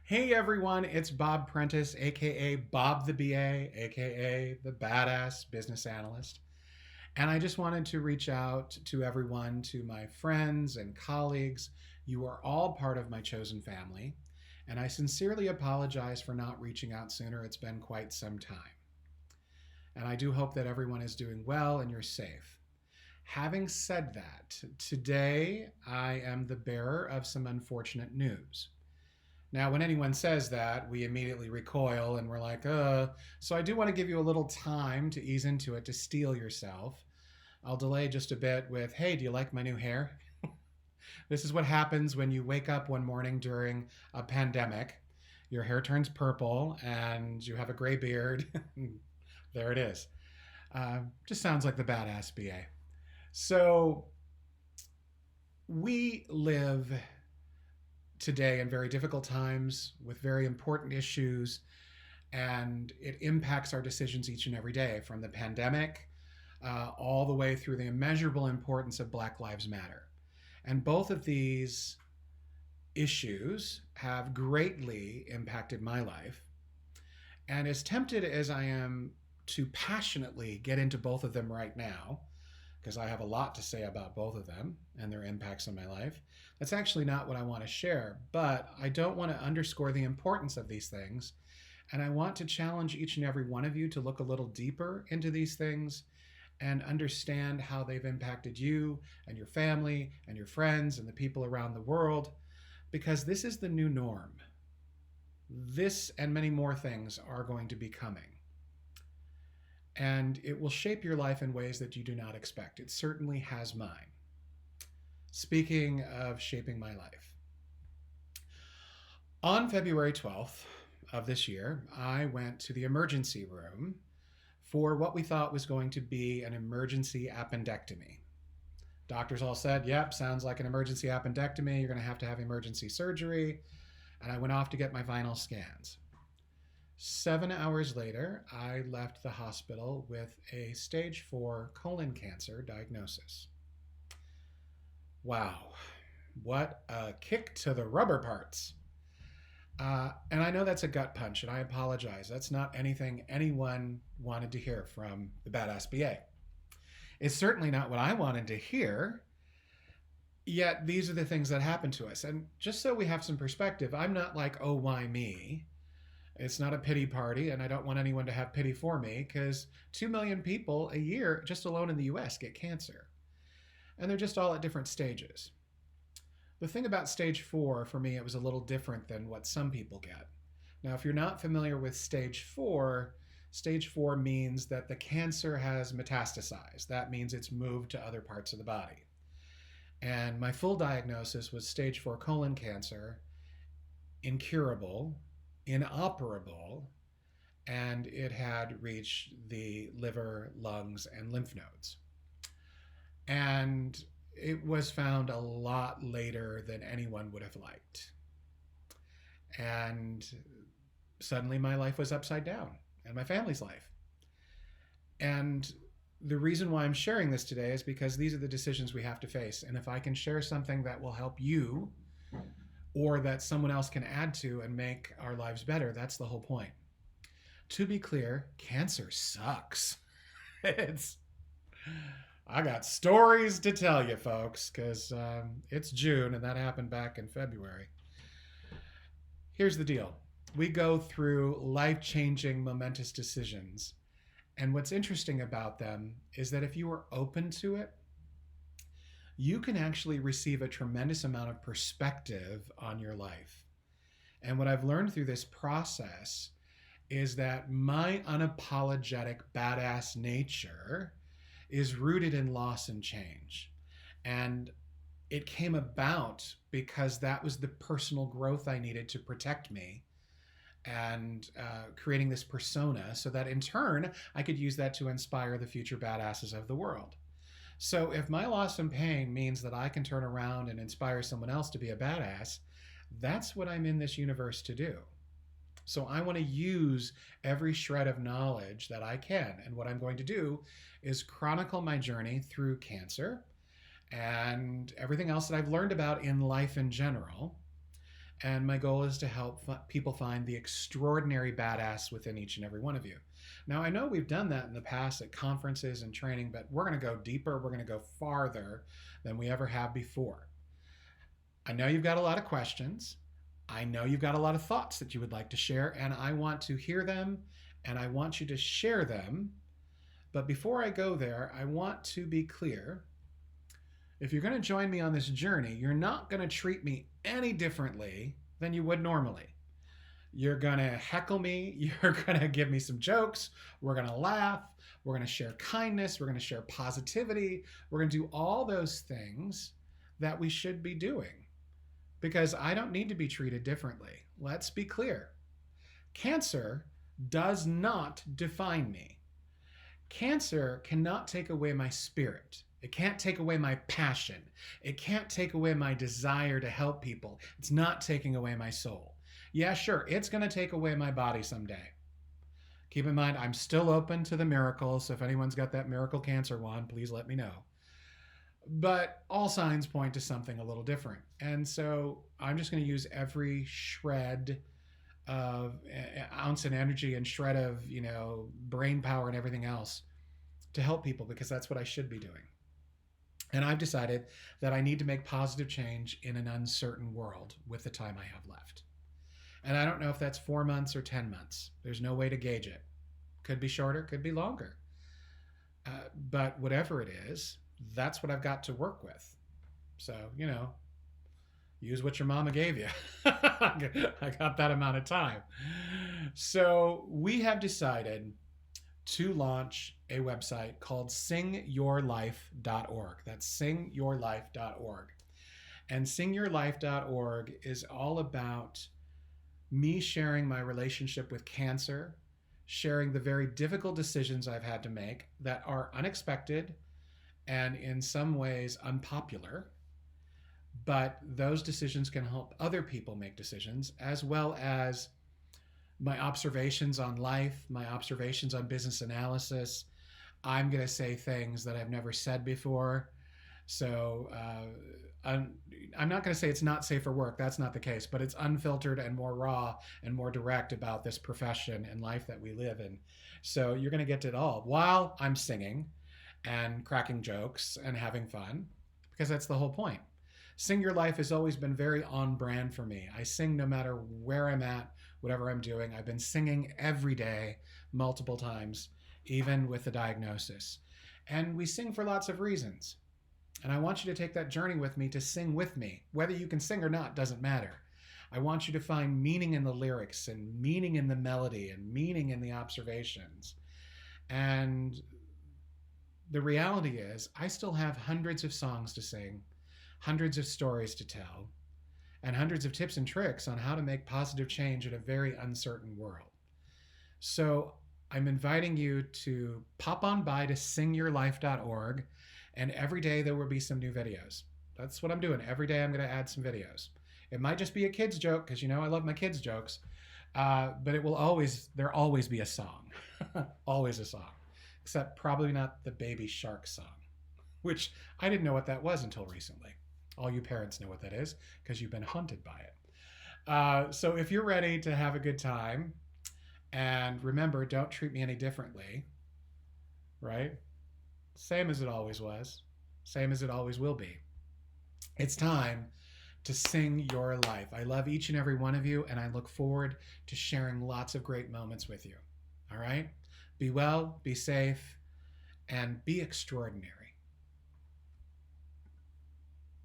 Hey everyone, it's Bob Prentice, aka Bob the BA, aka the Badass Business Analyst. And I just wanted to reach out to everyone, to my friends and colleagues. You are all part of my chosen family. And I sincerely apologize for not reaching out sooner. It's been quite some time. And I do hope that everyone is doing well and you're safe. Having said that, today I am the bearer of some unfortunate news. Now, when anyone says that, we immediately recoil and we're like, So I do want to give you a little time to ease into it, to steel yourself. I'll delay just a bit with, hey, do you like my new hair? This is what happens when you wake up one morning during a pandemic. Your hair turns purple and you have a gray beard. There it is. Just sounds like the badass BA. So we live today in very difficult times with very important issues, and it impacts our decisions each and every day, from the pandemic all the way through the immeasurable importance of Black Lives Matter. And both of these issues have greatly impacted my life. And as tempted as I am to passionately get into both of them right now, because I have a lot to say about both of them and their impacts on my life, that's actually not what I want to share. But I don't want to underscore the importance of these things. And I want to challenge each and every one of you to look a little deeper into these things and understand how they've impacted you and your family and your friends and the people around the world, because this is the new norm. This and many more things are going to be coming. And it will shape your life in ways that you do not expect. It certainly has mine. Speaking of shaping my life, on February 12th of this year, I went to the emergency room for what we thought was going to be an emergency appendectomy. Doctors all said, yep, sounds like an emergency appendectomy. You're going to have emergency surgery. And I went off to get my final scans. 7 hours later, I left the hospital with a stage 4 colon cancer diagnosis. Wow, what a kick to the rubber parts. And I know that's a gut punch, and I apologize. That's not anything anyone wanted to hear from the Badass BA. It's certainly not what I wanted to hear. Yet these are the things that happen to us. And just so we have some perspective, I'm not like, oh, why me? It's not a pity party, and I don't want anyone to have pity for me, because 2 million people a year, just alone in the US, get cancer. And they're just all at different stages. The thing about stage 4, for me, it was a little different than what some people get. Now, if you're not familiar with stage 4 means that the cancer has metastasized. That means it's moved to other parts of the body. And my full diagnosis was stage 4 colon cancer, incurable, inoperable, and it had reached the liver, lungs, and lymph nodes. And it was found a lot later than anyone would have liked. And suddenly my life was upside down, and my family's life. And the reason why I'm sharing this today is because these are the decisions we have to face. And if I can share something that will help you, or that someone else can add to and make our lives better, that's the whole point. To be clear, cancer sucks. I got stories to tell you, folks, because it's June and that happened back in February. Here's the deal. We go through life-changing, momentous decisions. And what's interesting about them is that if you are open to it, you can actually receive a tremendous amount of perspective on your life. And what I've learned through this process is that my unapologetic badass nature is rooted in loss and change. And it came about because that was the personal growth I needed to protect me, and creating this persona so that in turn I could use that to inspire the future badasses of the world. So if my loss and pain means that I can turn around and inspire someone else to be a badass, that's what I'm in this universe to do. So I want to use every shred of knowledge that I can. And what I'm going to do is chronicle my journey through cancer and everything else that I've learned about in life in general. And my goal is to help people find the extraordinary badass within each and every one of you. Now, I know we've done that in the past at conferences and training, but we're going to go deeper. We're going to go farther than we ever have before. I know you've got a lot of questions. I know you've got a lot of thoughts that you would like to share, and I want to hear them and I want you to share them. But before I go there, I want to be clear. If you're going to join me on this journey, you're not going to treat me any differently than you would normally. You're going to heckle me. You're going to give me some jokes. We're going to laugh. We're going to share kindness. We're going to share positivity. We're going to do all those things that we should be doing because I don't need to be treated differently. Let's be clear. Cancer does not define me. Cancer cannot take away my spirit. It can't take away my passion. It can't take away my desire to help people. It's not taking away my soul. Yeah, sure, it's going to take away my body someday. Keep in mind, I'm still open to the miracles. So if anyone's got that miracle cancer wand, please let me know. But all signs point to something a little different. And so I'm just going to use every shred of ounce and energy and shred of, brain power and everything else to help people because that's what I should be doing. And I've decided that I need to make positive change in an uncertain world with the time I have left. And I don't know if that's 4 months or 10 months. There's no way to gauge it. Could be shorter, could be longer. But whatever it is, that's what I've got to work with. So, use what your mama gave you. I got that amount of time. So we have decided to launch a website called singyourlife.org. That's singyourlife.org. And singyourlife.org is all about me sharing my relationship with cancer, sharing the very difficult decisions I've had to make that are unexpected and in some ways unpopular. But those decisions can help other people make decisions, as well as my observations on life, my observations on business analysis. I'm going to say things that I've never said before. So I'm not going to say it's not safe for work. That's not the case, but it's unfiltered and more raw and more direct about this profession and life that we live in. So you're going to get it all while I'm singing and cracking jokes and having fun, because that's the whole point. Sing Your Life has always been very on brand for me. I sing no matter where I'm at, whatever I'm doing. I've been singing every day, multiple times, even with the diagnosis. And we sing for lots of reasons. And I want you to take that journey with me to sing with me. Whether you can sing or not doesn't matter. I want you to find meaning in the lyrics and meaning in the melody and meaning in the observations. And the reality is, I still have hundreds of songs to sing, hundreds of stories to tell, and hundreds of tips and tricks on how to make positive change in a very uncertain world. So I'm inviting you to pop on by to singyourlife.org, and every day there will be some new videos. That's what I'm doing. Every day I'm going to add some videos. It might just be a kid's joke, because I love my kids' jokes, but there'll always be a song. Always a song. Except probably not the Baby Shark song, which I didn't know what that was until recently. All you parents know what that is because you've been haunted by it. So if you're ready to have a good time, and remember, don't treat me any differently, right? Same as it always was, same as it always will be. It's time to sing your life. I love each and every one of you, and I look forward to sharing lots of great moments with you. All right? Be well, be safe, and be extraordinary.